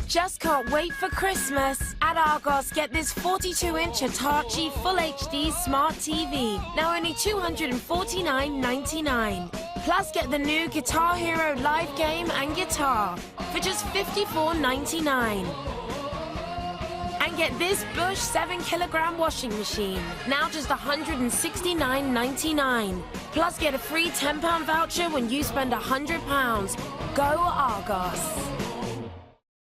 Just can't wait for Christmas. At Argos, get this 42-inch Hitachi Full HD Smart TV, now only $249.99. Plus, get the new Guitar Hero live game and guitar for just $54.99. And get this Bush 7-kilogram washing machine, now just $169.99. Plus, get a free £10 voucher when you spend £100. Go Argos.